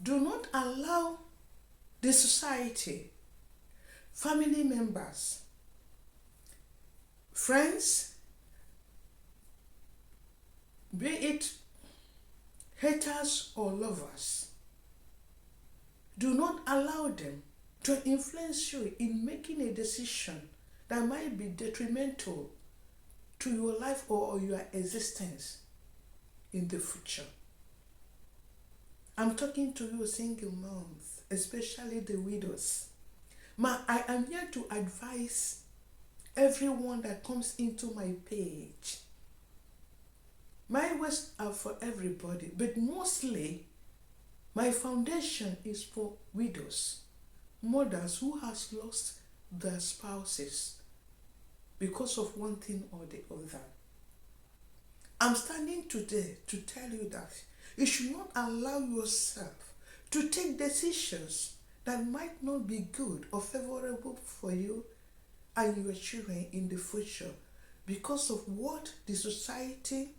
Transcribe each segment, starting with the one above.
Do not allow the society, family members, friends, be it haters or lovers, do not allow them to influence you in making a decision that might be detrimental to your life or your existence in the future. I'm talking to you single moms, especially the widows. I am here to advise everyone that comes into my page. My words are for everybody, but mostly my foundation is for widows, mothers who has lost their spouses because of one thing or the other. I'm standing today to tell you that you should not allow yourself to take decisions that might not be good or favorable for you and your children in the future because of what the society,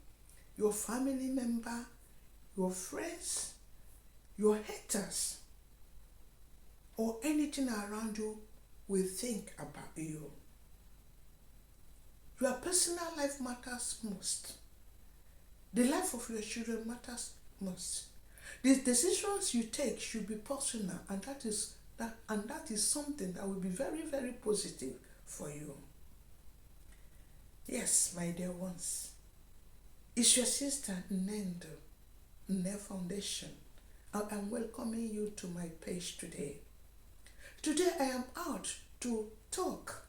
your family member, your friends, your haters, or anything around you will think about you. Your personal life matters most. The life of your children matters most. The decisions you take should be personal, and that is something that will be very, very positive for you. Yes, my dear ones, it's your sister Nendo, Nne Foundation. I am welcoming you to my page today. Today I am out to talk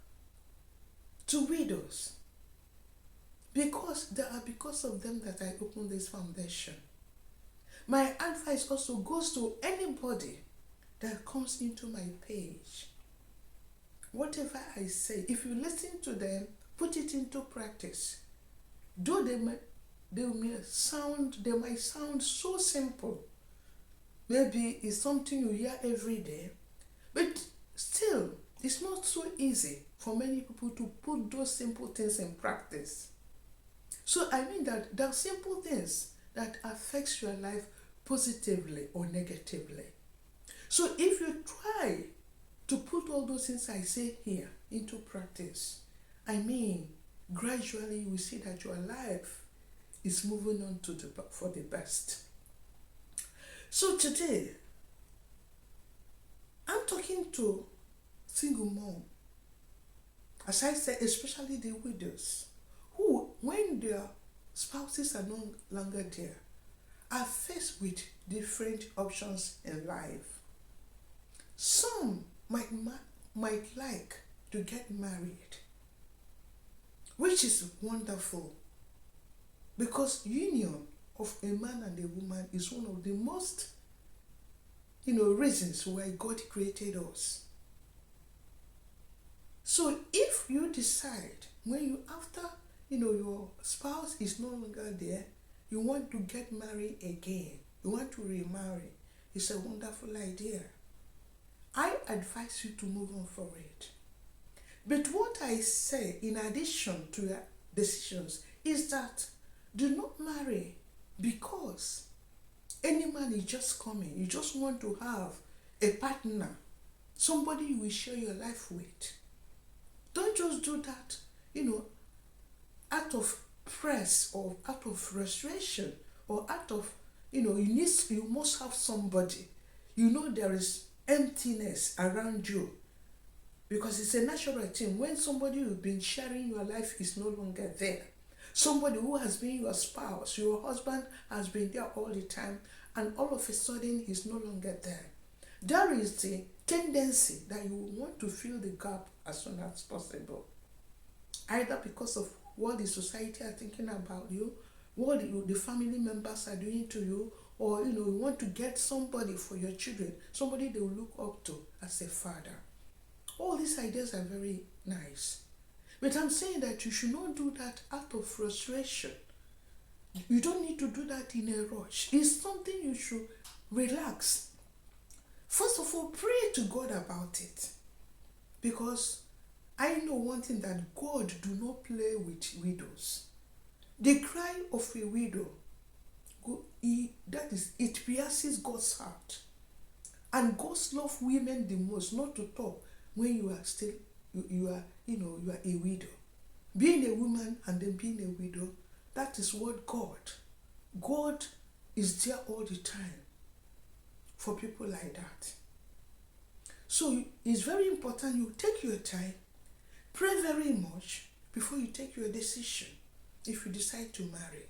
to widows because of them that I opened this foundation. My advice also goes to anybody that comes into my page. Whatever I say, if you listen to them, put it into practice. Though they might sound so simple. Maybe it's something you hear every day, but still, it's not so easy for many people to put those simple things in practice. So I mean that there are simple things that affects your life positively or negatively. So if you try to put all those things I say here into practice, I mean, gradually you will see that your life is moving on for the best. So today, I'm talking to single mom, as I said, especially the widows, who, when their spouses are no longer there, are faced with different options in life. Some might like to get married, which is wonderful, because union of a man and a woman is one of the most reasons why God created us. So if you decide when you after your spouse is no longer there, you want to get married again, you want to remarry, it's a wonderful idea. I advise you to move on for it. But what I say in addition to your decisions is that do not marry because any man is just coming. You just want to have a partner, somebody you will share your life with. Don't just do that, out of press or out of frustration or out of, you must have somebody. There is emptiness around you because it's a natural thing. When somebody you've been sharing your life is no longer there, somebody who has been your spouse, your husband has been there all the time, and all of a sudden he's no longer there, there is the tendency that you want to fill the gap as soon as possible, either because of what the society are thinking about you, what the family members are doing to you, or you want to get somebody for your children, somebody they will look up to as a father. All these ideas are very nice, but I'm saying that you should not do that out of frustration. You don't need to do that in a rush. It's something you should relax. First of all, pray to God about it, because I know one thing, that God do not play with widows. The cry of a widow, it pierces God's heart. And God loves women the most, not to talk when you are still, you are a widow. Being a woman and then being a widow, that is what God is there all the time for people like that. So it's very important you take your time, pray very much before you take your decision if you decide to marry.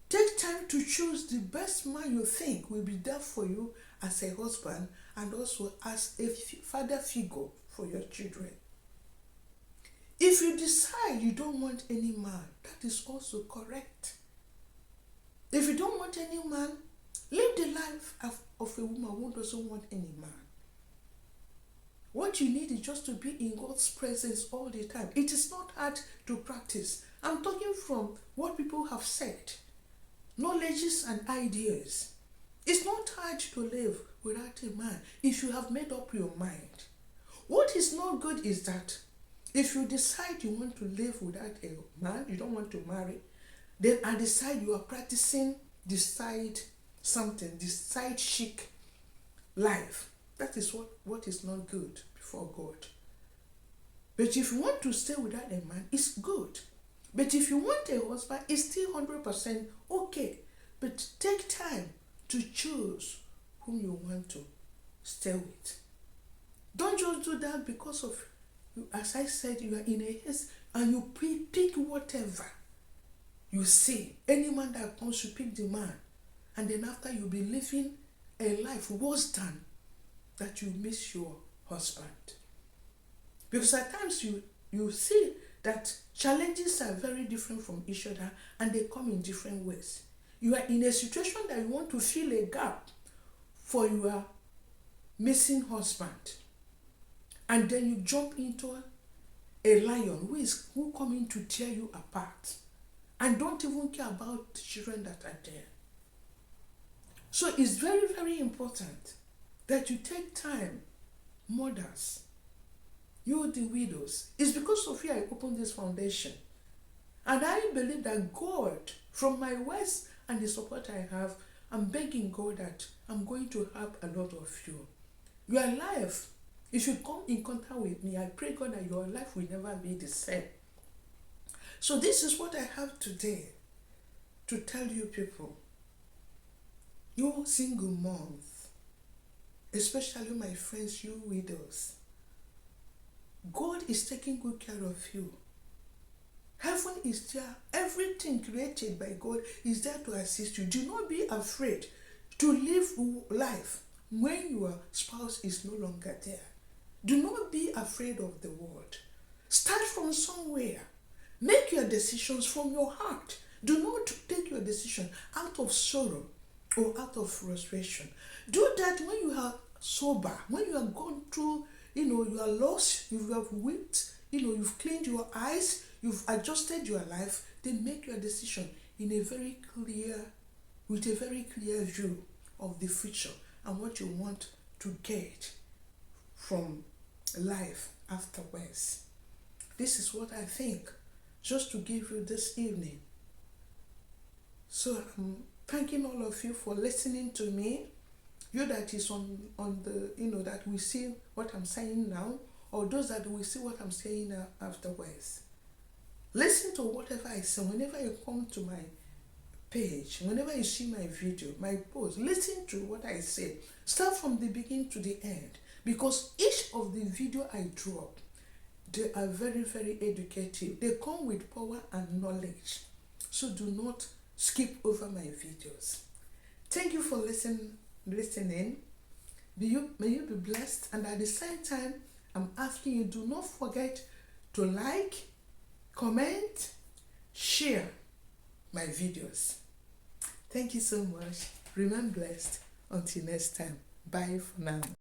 Take time to choose the best man you think will be there for you as a husband and also as a father figure for your children. If you decide you don't want any man, that is also correct. If you don't want any man, live the life of a woman who doesn't want any man. What you need is just to be in God's presence all the time. It is not hard to practice. I'm talking from what people have said, knowledges and ideas. It's not hard to live without a man if you have made up your mind. What is not good is that if you decide you want to live without a man, you don't want to marry, then I decide you are practicing the side chic life. That is what is not good before God. But if you want to stay without a man, it's good. But if you want a husband, it's still 100% okay. But take time to choose whom you want to stay with. Don't just do that because of, as I said, you are in a haste and you pick whatever you see. Any man that comes, you pick the man. And then after you'll be living a life worse than that you miss your husband. Because at times you see that challenges are very different from each other and they come in different ways. You are in a situation that you want to fill a gap for your missing husband. And then you jump into a lion who coming to tear you apart and don't even care about the children that are there. So it's very, very important that you take time, mothers, you the widows. It's because of you I opened this foundation. And I believe that God, from my words and the support I have, I'm begging God that I'm going to help a lot of you. Your life, if you come in contact with me, I pray God that your life will never be the same. So this is what I have today to tell you people. You single moms, especially my friends, you widows, God is taking good care of you. Heaven is there. Everything created by God is there to assist you. Do not be afraid to live life when your spouse is no longer there. Do not be afraid of the world. Start from somewhere. Make your decisions from your heart. Do not take your decision out of sorrow or out of frustration. Do that when you are sober, when you have gone through, you are lost, you have wept, you've cleaned your eyes, you've adjusted your life, then make your decision with a very clear view of the future and what you want to get from life afterwards. This is what I think, just to give you this evening. So I'm thanking all of you for listening to me. You that is on the, that we see what I'm saying now, or those that will see what I'm saying afterwards. Listen to whatever I say. Whenever you come to my page, whenever you see my video, my post, listen to what I say. Start from the beginning to the end. Because each of the video I drop, they are very, very educative. They come with power and knowledge. So do not skip over my videos. Thank you for listening. May you be blessed. And at the same time, I'm asking you, do not forget to like, comment, share my videos. Thank you so much. Remain blessed. Until next time. Bye for now.